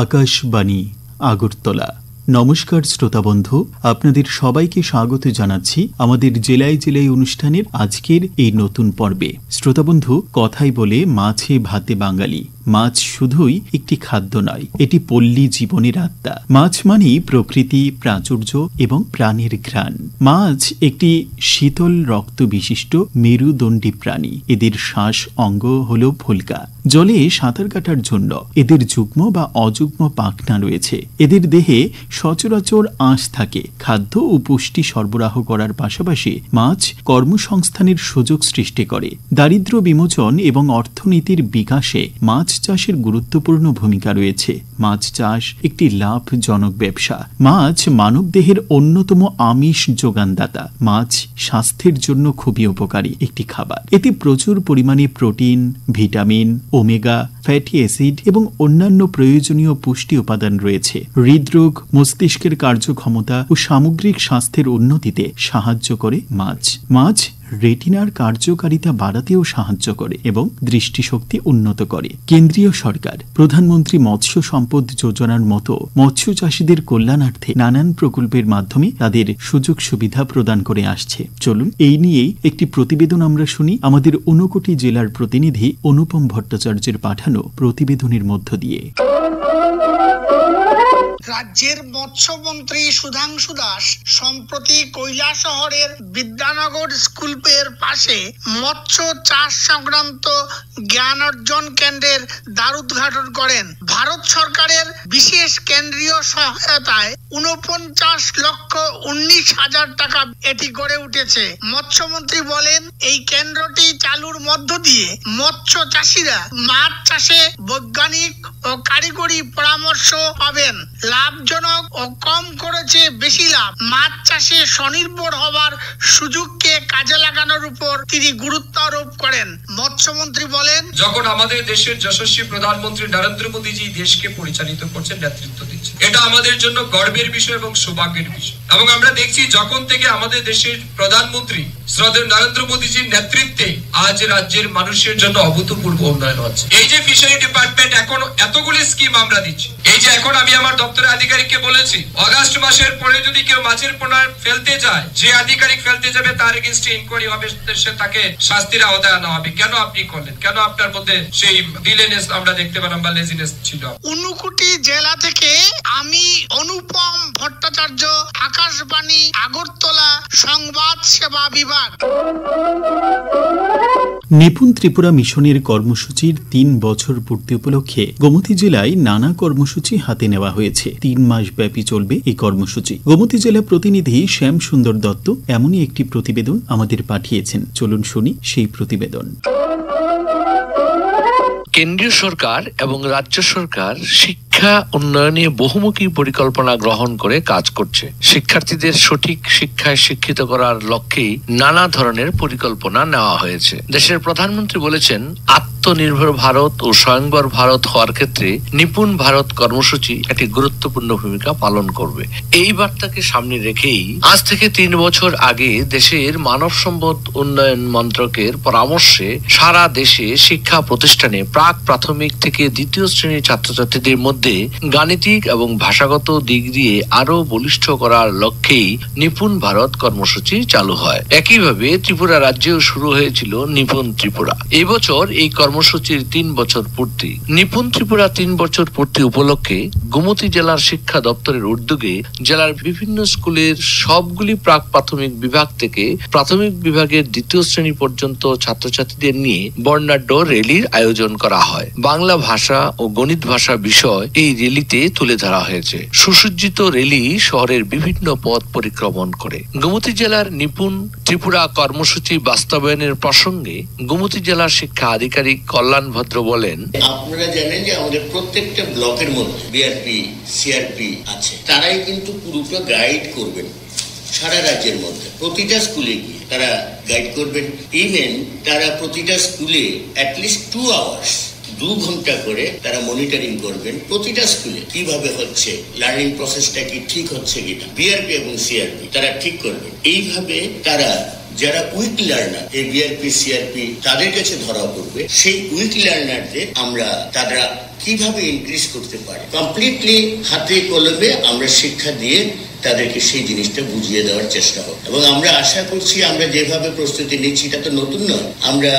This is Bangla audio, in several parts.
আকাশবাণী আগরতলা। নমস্কার শ্রোতা বন্ধু, আপনাদের সবাইকে স্বাগত জানাচ্ছি আমাদের জেলায় জেলায় অনুষ্ঠানের আজকের এই নতুন পর্বে। শ্রোতা বন্ধু, কথাই বলে মাছে ভাতে বাঙালি। মাছ শুধুই একটি খাদ্য নয়, এটি পল্লী জীবনের আত্মা। মাছ মানেই প্রকৃতি, প্রাচুর্য এবং প্রাণের ঘ্রাণ। মাছ একটি শীতল রক্ত বিশিষ্ট মেরুদণ্ডী প্রাণী। এদের শ্বাস অঙ্গ হল ফুলকা। জলে সাঁতার কাটার জন্য এদের যুগ্ম বা অযুগ্ম পাখনা রয়েছে। এদের দেহে সচরাচর আঁশ থাকে। খাদ্য ও পুষ্টি সরবরাহ করার পাশাপাশি মাছ কর্মসংস্থানের সুযোগ সৃষ্টি করে। দারিদ্র্য বিমোচন এবং অর্থনীতির বিকাশে মাছ চাষের গুরুত্বপূর্ণ ভূমিকা রয়েছে। মাছ চাষ একটি লাভজনক ব্যবসা। মাছ মানবদেহের অন্যতম আমিষ যোগানদাতা। মাছ স্বাস্থ্যের জন্য খুবই উপকারী একটি খাবার। এতে প্রচুর পরিমাণে protein, vitamin, omega fatty acid এবং অন্যান্য প্রয়োজনীয় পুষ্টি উপাদান রয়েছে। হৃদরোগ, মস্তিষ্কের কার্যক্ষমতা ও সামগ্রিক স্বাস্থ্যের উন্নতিতে সাহায্য করে মাছ। মাছ রেটিনার কার্যকারিতা বাড়াতেও সাহায্য করে এবং দৃষ্টিশক্তি উন্নত করে। কেন্দ্রীয় সরকার প্রধানমন্ত্রী মৎস্য সম্পদ যোজনার মতো মৎস্য চাষীদের কল্যাণার্থে নানান প্রকল্পের মাধ্যমে তাদের সুযোগ সুবিধা প্রদান করে আসছে। চলুন এই নিয়েই একটি প্রতিবেদন আমরা শুনি আমাদের ঊনকোটি জেলার প্রতিনিধি অনুপম ভট্টাচার্যের পাঠানো প্রতিবেদনের মধ্য দিয়ে। রাজ্যের মৎস্যমন্ত্রী সুধাংশু দাস সম্প্রতি কৈলাসহরের বিদ্যানগর স্কুলের পাশে মৎস্য চাষ সংক্রান্ত জ্ঞান অর্জন কেন্দ্রের দ্বার উদ্ঘাটন করেন। ভারত সরকারের বিশেষ কেন্দ্রীয় সহায়তায় 49,19,000 টাকা এটি গড়ে উঠেছে। মৎস্যমন্ত্রী বলেন, এই কেন্দ্রটি চালুর মধ্য দিয়ে মৎস্য চাষিরা মাছ চাষে বৈজ্ঞানিক ও কারিগরি পরামর্শ পাবেন। লাভজনক ও কম খরচে বেশি লাভ মাছ চাষে স্বনির্ভর হবার সুযোগকে কাজে লাগানোর উপর তিনি গুরুত্ব আরোপ করেন। মৎস্যমন্ত্রী বলেন, যখন আমাদের দেশের যশস্বী প্রধানমন্ত্রী নরেন্দ্র মোদীজি দেশকে পরিচালিত করছেন, নেতৃত্ব দিচ্ছেন, এটা আমাদের জন্য গর্বের বিষয় এবং সৌভাগ্যের বিষয়। এবং আমরা দেখছি যখন থেকে আমাদের দেশের প্রধানমন্ত্রী শ্রদ্ধেয় নরেন্দ্র মোদীজির নেতৃত্বে আজ রাজ্যের মানুষের জন্য অভূতপূর্ব উন্নয়ন হচ্ছে। এই যে ফিশারি ডিপার্টমেন্ট এখন এতগুলি স্কিম আমরা দিচ্ছি, এই যে এখন আমি আমার দপ্তরের আধিকারিককে বলেছি, আগস্ট মাসের পরে যদি কেউ মাছের পোনা ফেলতে যায়, যে আধিকারিক ফেলতে যাবে তার এগেইনস্টে ইনকোয়ারি হবে, সে তাকে শাস্তির আওতায় আনা হবে। কেন আপনি করলেন? কেন আপনার মধ্যে সেই ডিলেনেস আমরা দেখতে পেলাম বা লেজিনেস ছিল? ঊনকোটি জেলা থেকে আমি অনুপম ভট্টাচার্য, আকাশবাণী আগরতলা সংবাদ সেবা বিভাগ। নিপুণ ত্রিপুরা মিশনের কর্মসূচির 3 বছর পূর্তি উপলক্ষে গোমতী জেলায় নানা কর্মসূচি হাতে নেওয়া হয়েছে। 3 মাস ব্যাপী চলবে এই কর্মসূচি। গোমতী জেলা প্রতিনিধি শ্যাম সুন্দর দত্ত এমনই একটি প্রতিবেদন আমাদের পাঠিয়েছেন। চলুন শুনি সেই প্রতিবেদন। কেন্দ্রীয় সরকার এবং রাজ্য সরকার শিক্ষা উন্নয়নে বহুমুখী পরিকল্পনা গ্রহণ করে কাজ করছে। শিক্ষার্থীদের সঠিক শিক্ষায় শিক্ষিত করার লক্ষ্যেই নানা ধরনের পরিকল্পনা নেওয়া হয়েছে। দেশের প্রধানমন্ত্রী বলেছেন, আত্মনির্ভর ভারত ও স্বয়ংবর ভারত হওয়ার ক্ষেত্রে নিপুণ ভারত কর্মসূচি একটি গুরুত্বপূর্ণ ভূমিকা পালন করবে। এই বার্তাকে সামনে রেখেই আজ থেকে 3 বছর আগে দেশের মানব সম্পদ উন্নয়ন মন্ত্রকের পরামর্শে সারা দেশে শিক্ষা প্রতিষ্ঠানে প্রাক প্রাথমিক থেকে 2য় শ্রেণীর ছাত্রছাত্রীদের মধ্যে গাণিতিক এবং ভাষাগত দিক দিয়ে আরো বলিষ্ঠ করার লক্ষ্যেই নিপুণ ভারত কর্মসূচি চালু হয়। একইভাবে ত্রিপুরা রাজ্যেও শুরু হয়েছিল নিপুণ ত্রিপুরা। এবছর এই কর্মসূচির 3 বছর পূর্তি। নিপুণ ত্রিপুরা 3 বছর পূর্তি উপলক্ষে গোমতী জেলার শিক্ষা দপ্তরের উদ্যোগে জেলার বিভিন্ন স্কুলের সবগুলি প্রাক প্রাথমিক বিভাগ থেকে প্রাথমিক বিভাগের 2য় শ্রেণী পর্যন্ত ছাত্রছাত্রীদের নিয়ে বর্ণাঢ্য র্যালির আয়োজন করা হয়। বাংলা ভাষা ও গণিত ভাষা বিষয় এই র্যালিতে তুলে ধরা হয়েছে। সুসজ্জিত র্যালি শহরের বিভিন্ন পথ পরিক্রমণ করে। গোমতী জেলার নিপুণ ত্রিপুরা কর্মসূচি বাস্তবায়নের প্রসঙ্গে গোমতী জেলার শিক্ষা আধিকারিক কল্যাণ ভদ্র বলেন, আপনারা জানেন যে আমাদের প্রত্যেকটা ব্লকের মধ্যে বিআরপি, সিআরপি আছে। তারাই কিন্তু পুরোটা গাইড করবেন সারা রাজ্যের মধ্যে। প্রতিটা স্কুলে গিয়ে তারা গাইড করবেন। ইভেন তারা প্রতিটা স্কুলে অ্যাটলিস্ট 2 আওয়ার্স 2 ঘন্টা করে তারা মনিটরিং করবেন প্রতিটা স্কুলে কিভাবে হচ্ছে, লার্নিং প্রসেসটা কি ঠিক হচ্ছে কিনা, বিআরপি এবং সিআরপি তারা ঠিক করবেন। এইভাবে তারা যারা উইক লার্নার, এই বিআরপি সিআরপি তাদের কাছে ধরা পড়বে, সেই উইক লার্নারদের আমরা তারা কিভাবে ইনক্রিজ করতে পারে, কমপ্লিটলি হাতে কলমে আমরা শিক্ষা দিয়ে তাদেরকে সেই জিনিসটা বুঝিয়ে দেওয়ার চেষ্টা হবে। এবং আমরা আশা করছি আমরা যেভাবে প্রস্তুতি নিচ্ছি এটা তো নতুন নয়, আমরা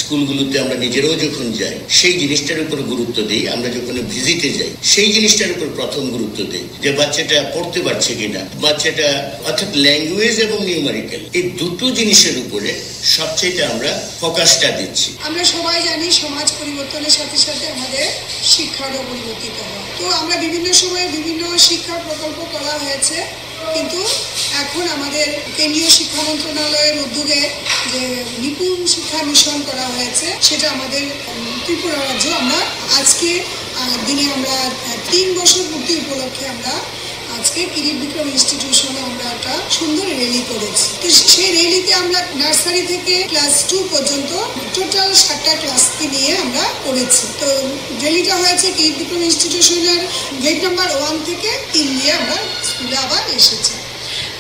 স্কুলগুলোতে আমরা নিজেরাও যখন যাই সেই জিনিসটার উপর গুরুত্ব দিই, আমরা যখন ভিজিটে যাই সেই জিনিসটার উপর প্রথম গুরুত্ব দিই যে বাচ্চাটা পড়তে পারছে কিনা, বাচ্চাটা অর্থাৎ ল্যাঙ্গুয়েজ এবং নিউমেরিক্যাল এই দুটো জিনিসের উপরে সবচেয়ে আমরা ফোকাসটা দিচ্ছি। আমরা সবাই জানি সমাজ পরিবর্তনের সাথে সাথে আমাদের শিক্ষারও পরিবর্তিত হয়। তো আমরা বিভিন্ন সময়ে বিভিন্ন শিক্ষা প্রকল্প করা হয়েছে, কিন্তু এখন আমাদের কেন্দ্রীয় শিক্ষা মন্ত্রণালয়ের উদ্যোগে যে নিপুণ শিক্ষা মিশন করা হয়েছে সেটা আমাদের ত্রিপুরা রাজ্য আমরা আজকে দিনে আমরা 3 বছর পূর্তি উপলক্ষে আমরা আজকে কিরিট বিক্রম ইনস্টিটিউশনে আমরা একটা সুন্দর র্যালি করেছি। তো সেই র্যালিতে আমরা নার্সারি থেকে ক্লাস 2 পর্যন্ত টোটাল 7টা ক্লাসকে নিয়ে আমরা করেছি। তো র্যালিটা হয়েছে কিরিট বিক্রম ইনস্টিটিউশনের গেট নাম্বার 1 থেকে 3 দিয়ে আমরা স্কুলে আবার এসেছি।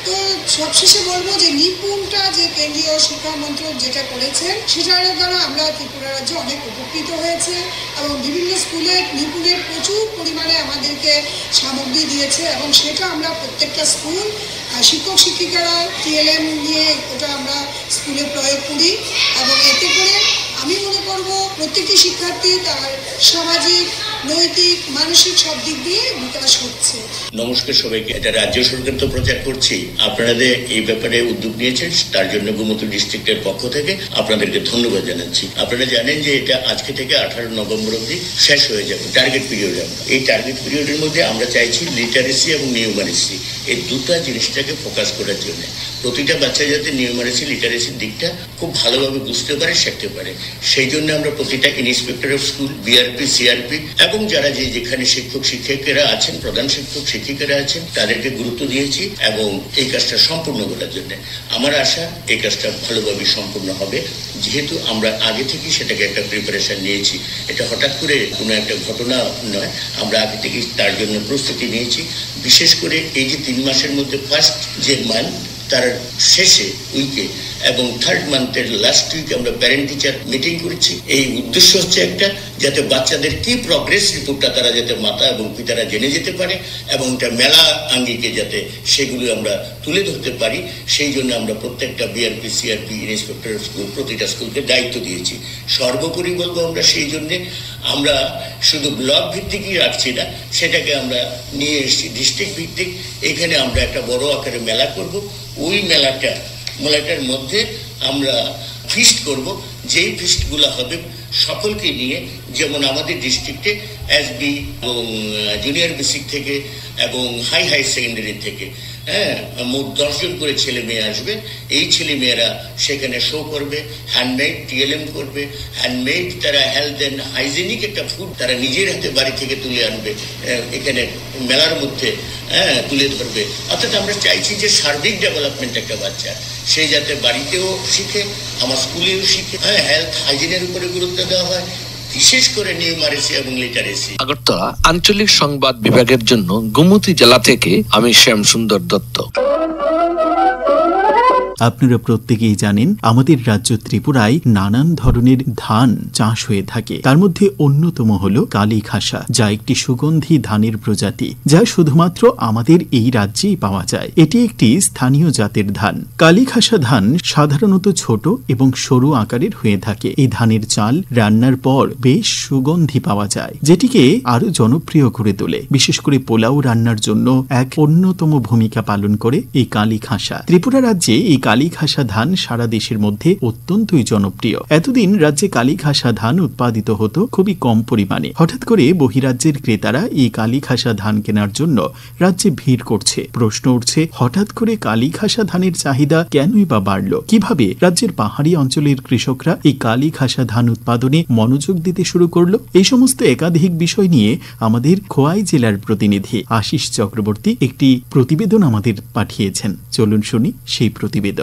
তো সবশেষে বলবো যে নিপুণটা যে কেন্দ্রীয় শিক্ষা মন্ত্রক যেটা করেছেন সেটার দ্বারা আমরা ত্রিপুরা রাজ্য অনেক উপকৃত হয়েছে এবং বিভিন্ন স্কুলে নিপুণের প্রচুর পরিমাণে আমাদেরকে সামগ্রী দিয়েছে এবং সেটা আমরা প্রত্যেকটা স্কুল শিক্ষক শিক্ষিকারা টিএলএম নিয়ে ওটা আমরা স্কুলে প্রয়োগ করি এবং এতে করে আমি মনে করব প্রত্যেকটি শিক্ষার্থী তার সামাজিক, নৈতিক, মানসিক সব দিক দিয়ে বিকাশ হচ্ছে। নমস্কার সবাইকে। এটা রাজ্য সরকার তো প্রচার করছি, আপনাদের এই ব্যাপারে উদ্যোগ নিয়েছেন, তার জন্য গোমতী ডিস্ট্রিক্টের পক্ষ থেকে আপনাদেরকে ধন্যবাদ জানাচ্ছি। আপনারা জানেন যে এটা আজকে থেকে 18 নভেম্বর অবধি শেষ হয়ে যাবে টার্গেট পিরিয়ড। এই টার্গেট পিরিয়ডের মধ্যে আমরা চাইছি লিটারেসি এবং নিউমারেসি এই দুটো জিনিসটাকে ফোকাস করার জন্য প্রতিটা বাচ্চা যাতে নিউমারেসি লিটারেসির দিকটা খুব ভালোভাবে বুঝতে পারে, শিখতে পারে, সেই জন্য আমরা প্রতিটা inspector of school, BRP, CRP এবং যারা যেখানে শিক্ষক শিক্ষিকারা আছেন, প্রধান শিক্ষক শিক্ষিকারা আছেন, তাদেরকে গুরুত্ব দিয়েছি এবং এই কাজটা সম্পূর্ণ করার জন্য আমার আশা এই কাজটা ভালোভাবে সম্পূর্ণ হবে, যেহেতু আমরা আগে থেকে সেটাকে একটা প্রিপারেশন নিয়েছি। এটা হঠাৎ করে কোনো একটা ঘটনা নয়, আমরা আগে থেকে তার জন্য প্রস্তুতি নিয়েছি। বিশেষ করে এই যে 3 মাসের মধ্যে ফার্স্ট যে মান্থ তার শেষে উইকে এবং 3rd মান্থের লাস্ট উইকে আমরা প্যারেন্ট টিচার মিটিং করেছি। এই উদ্দেশ্য হচ্ছে একটা, যাতে বাচ্চাদের কি প্রগ্রেস রিপোর্টটা তারা যাতে মাতা এবং পিতারা জেনে যেতে পারে এবং এটা মেলা আঙ্গিকে যাতে সেগুলো আমরা তুলে ধরতে পারি, সেই জন্য আমরা প্রত্যেকটা বিআরপি, সিআরপি, ইন্সপেক্টর স্কুল প্রতিটা স্কুলকে দায়িত্ব দিয়েছি। সর্বোপরি বলবো আমরা সেই জন্যে আমরা শুধু ব্লক ভিত্তিকই রাখছি না, সেটাকে আমরা নিয়ে এসেছি ডিস্ট্রিক্ট ভিত্তিক। এখানে আমরা একটা বড় আকারে মেলা করব। ওই মেলাটার মধ্যে আমরা ফিস্ট করব, যেই ফিস্টগুলো হবে সকলকে নিয়ে, যেমন আমাদের ডিস্ট্রিক্টে এসবি এবং জুনিয়র বেসিক থেকে এবং হাই সেকেন্ডারি থেকে মোট 10 জন করে ছেলে মেয়ে আসবে। এই ছেলে মেয়েরা সেখানে শো করবে, হ্যান্ডমেড টিএলএম করবে, হ্যান্ডমেড তারা হেলথ অ্যান্ড হাইজেনিক একটা ফুড তারা নিজের হাতে বাড়ি থেকে তুলে আনবে, এখানে মেলার মধ্যে তুলে ধরবে। অর্থাৎ আমরা চাইছি যে সার্বিক ডেভেলপমেন্ট একটা বাচ্চা সে যাতে বাড়িতেও শিখে, আমার স্কুলেও শিখে, হেলথ হাইজিনের উপরে গুরুত্ব দেওয়া হয়, বিশেষ করে নিউমারেসি এবং লিটারেসি। আগরতলা আঞ্চলিক সংবাদ বিভাগের জন্য গোমতী জেলা থেকে আমি শ্যাম সুন্দর দত্ত। আপনারা প্রত্যেকেই জানেন আমাদের রাজ্য ত্রিপুরায় নানান ধরনের ধান চাষ হয়ে থাকে। তার মধ্যে অন্যতম হল কালী খাসা, যা একটি সুগন্ধি ধানের প্রজাতি, যা শুধুমাত্র আমাদের এই রাজ্যেই পাওয়া যায়। এটি একটি স্থানীয় জাতের ধান। কালী খাসা ধান সাধারণত ছোট এবং সরু আকারের হয়ে থাকে। এই ধানের চাল রান্নার পর বেশ সুগন্ধি পাওয়া যায়, যেটিকে আরো জনপ্রিয় করে তোলে। বিশেষ করে পোলাও রান্নার জন্য এক অন্যতম ভূমিকা পালন করে এই কালী খাসা। ত্রিপুরা রাজ্যে এই কালী খাসা ধান সারা দেশের মধ্যে অত্যন্তই জনপ্রিয়। এতদিন রাজ্যে কালী খাসা ধান উৎপাদিত হতো খুবই কম পরিমাণে। হঠাৎ করে বহিরাজ্যের ক্রেতারা এই কালী খাসা ধান কেনার জন্য রাজ্যে ভিড় করছে। প্রশ্ন উঠছে, হঠাৎ করে কালী খাসা ধানের চাহিদা কেনই বা বাড়ল? কিভাবে রাজ্যের পাহাড়ি অঞ্চলের কৃষকরা এই কালী খাসা ধান উৎপাদনে মনোযোগ দিতে শুরু করলো? এই সমস্ত একাধিক বিষয় নিয়ে আমাদের খোয়াই জেলার প্রতিনিধি আশিস চক্রবর্তী একটি প্রতিবেদন আমাদের পাঠিয়েছেন। চলুন শুনি সেই প্রতিবেদন।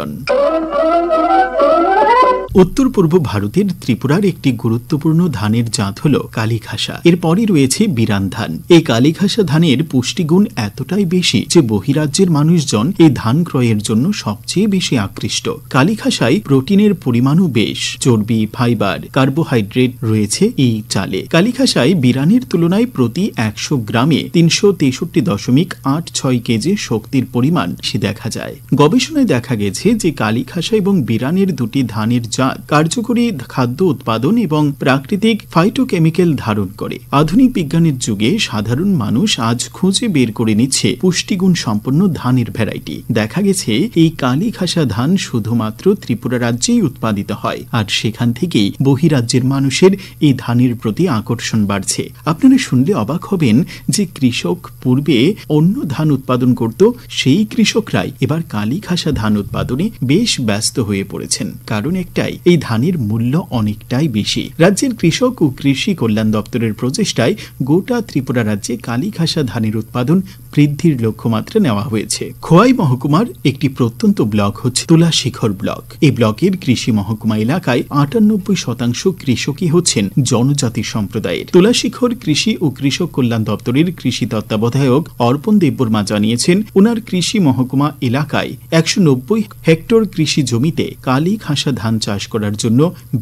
উত্তর পূর্ব ভারতের ত্রিপুরার একটি গুরুত্বপূর্ণ ধানের জাত হল কালীখাসা। এরপরই রয়েছে বিরান ধান। এই কালীখাসা ধানের পুষ্টিগুণ এতটাই বেশি যে বহিরাজ্যের মানুষজন এই ধান ক্রয়ের জন্য সবচেয়ে বেশি আকৃষ্ট। কালীখাসায় প্রোটিনের পরিমাণও বেশ, চর্বি, ফাইবার, কার্বোহাইড্রেট রয়েছে এই চালে। কালীখাসায় বিরানের তুলনায় প্রতি 100 গ্রামে 363.86 কেজি শক্তির পরিমাণ দেখা যায়। গবেষণায় দেখা গেছে যে কালীখাসা এবং বিরানের দুটি ধানের জাত কার্যকরী খাদ্য উৎপাদন এবং প্রাকৃতিক ফাইটোকেমিক্যাল ধারণ করে। আধুনিক বিজ্ঞানের যুগে সাধারণ মানুষ আজ খুঁজে বের করে নিচ্ছে পুষ্টিগুণ সম্পন্ন ধানের ভ্যারাইটি। দেখা গেছে এই কালীখাসা ধান শুধুমাত্র ত্রিপুরা রাজ্যেই উৎপাদিত হয়, আর সেখান থেকেই বহিরাজ্যের মানুষের এই ধানের প্রতি আকর্ষণ বাড়ছে। আপনারা শুনলে অবাক হবেন যে কৃষক পূর্বে অন্য ধান উৎপাদন করত, সেই কৃষকরাই এবার কালীখাসা ধান উৎপাদনে বেশ ব্যস্ত হয়ে পড়েছেন। কারণ একটাই, এই ধানের মূল্য অনেকটাই বেশি। রাজ্যের কৃষক ও কৃষি কল্যাণ দপ্তরের প্রচেষ্টায় গোটা ত্রিপুরা রাজ্যে কালীখাসা ধানের উৎপাদন বৃদ্ধির লক্ষ্যমাত্রা নেওয়া হয়েছে। খোয়াই মহকুমার একটি প্রত্যন্ত ব্লক হচ্ছে তুলাশিখর ব্লক। এই ব্লকের কৃষি মহকুমা এলাকায় 98% কৃষকই হচ্ছেন জনজাতি সম্প্রদায়ের। তুলাশিখর কৃষি ও কৃষক কল্যাণ দপ্তরের কৃষি তত্ত্বাবধায়ক অর্পণ দেববর্মা জানিয়েছেন, ওনার কৃষি মহকুমা এলাকায় 190 হেক্টর কৃষি জমিতে কালীখাসা ধান চাষ করার জন্য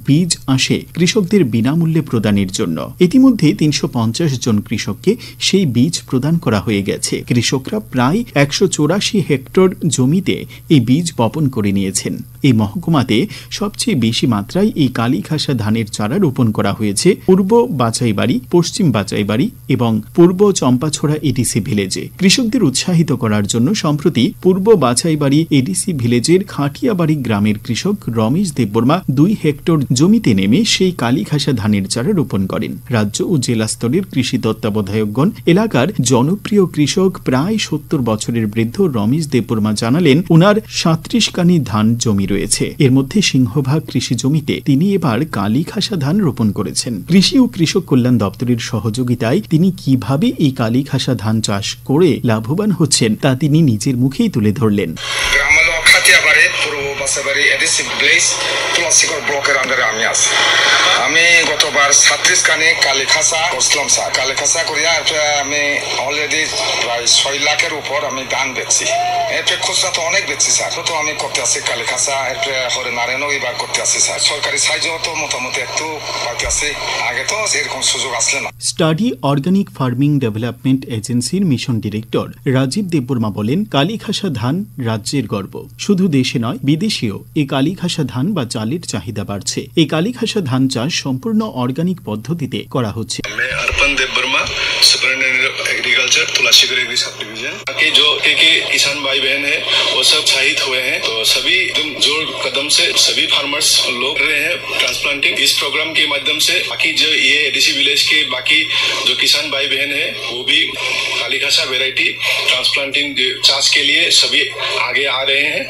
বীজ আসে কৃষকদের বিনামূল্যে প্রদানের জন্য। ইতিমধ্যে 350 জন কৃষককে সেই বীজ প্রদান করা হয়ে গেছে। কৃষকরা প্রায় 184 হেক্টর জমিতে এই বীজ বপন করে নিয়েছেন। এই মহকুমাতে সবচেয়ে বেশি মাত্রায় এই কালীখাসা ধানের চারা রোপণ করা হয়েছে পূর্ব বাচাইবাড়ি, পশ্চিম বাচাইবাড়ি এবং পূর্ব চম্পাছড়া এডিসি ভিলেজে। কৃষকদের উৎসাহিত করার জন্য সম্প্রতি পূর্ব বাচাইবাড়ি এডিসি ভিলেজের খাটিয়াবাড়ি গ্রামের কৃষক রমেশ দেববর্মা 2 হেক্টর জমিতে নেমে সেই কালীখাসা ধানের চারা রোপণ করেন। রাজ্য ও জেলা স্তরের কৃষি তত্ত্বাবধায়কগণ এলাকার জনপ্রিয় কৃষক প্রায় 70 বছরের বৃদ্ধ রমেশ দেববর্মা জানালেন, ওনার 37 কানি ধান জমি রয়েছে। এর মধ্যে সিংহভাগ কৃষি জমিতে তিনি এবার কালীখাসা ধান রোপণ করেছেন। কৃষি ও কৃষক কল্যাণ দপ্তরের সহযোগিতায় তিনি কিভাবে এই কালীখাসা ধান চাষ করে লাভবান হচ্ছেন তা তিনি নিজের মুখেই তুলে ধরলেন। আমি গতবার 36 কানে কালীখাসা করছিলাম স্যার। কালীখাসা করিয়া আমি অলরেডি প্রায় 6 লাখের উপর আমি ধান বেচছি। এরপরে খুচরা তো অনেক বেচছি স্যার। তো আমি করতে আসছি কালীখাসা, এরপরে হরে নারায়ণও এবার করতে আসছি স্যার। সরকারি সাহায্য তো মোটামুটি একটু পাইতে আসছি, আগে তো এরকম সুযোগ আসলে না। স্টাডি অর্গানিক ফার্মিং ডেভেলপমেন্ট এজেন্সির মিশন ডিরেক্টর রাজীব দেববর্মা বলেন, কালীখাসা ধান রাজ্যের গর্ব। শুধু দেশে নয়, বিদেশেও এই কালীখাসা ধান বা চালের চাহিদা বাড়ছে। এই কালীখাসা ধান চাষ সম্পূর্ণ অর্গানিক পদ্ধতিতে করা হচ্ছে। Arpan Debbarma, superintendent agriculture, Tulashikhar agri sub division के जो के किसान भाई बहन है वो सब उत्साहित हुए हैं। तो सभी एकदम जोर कदम से सभी फार्मर्स लोग रहे हैं ट्रांसप्लांटिंग। इस प्रोग्राम के माध्यम से बाकी जो ये एडीसी विलेज के बाकी जो किसान भाई बहन है वो भी कालीखासा वेराइटी ट्रांसप्लांटिंग चाष के लिए सभी आगे आ रहे हैं।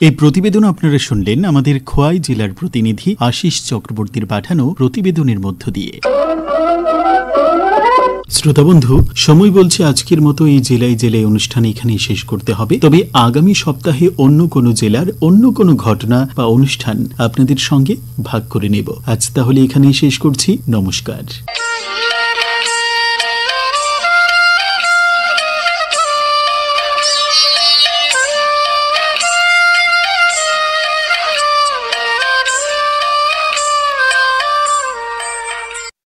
এই প্রতিবেদন আপনারা শুনলেন আমাদের খোয়াই জেলার প্রতিনিধি আশিস চক্রবর্তীর পাঠানো প্রতিবেদনের মধ্য দিয়ে। শ্রোতাবন্ধু, সময় বলছে আজকের মতো এই জেলায় জেলায় অনুষ্ঠান এখানেই শেষ করতে হবে। তবে আগামী সপ্তাহে অন্য কোনো জেলার অন্য কোনো ঘটনা বা অনুষ্ঠান আপনাদের সঙ্গে ভাগ করে নেব। আজ তাহলে এখানেই শেষ করছি। নমস্কার।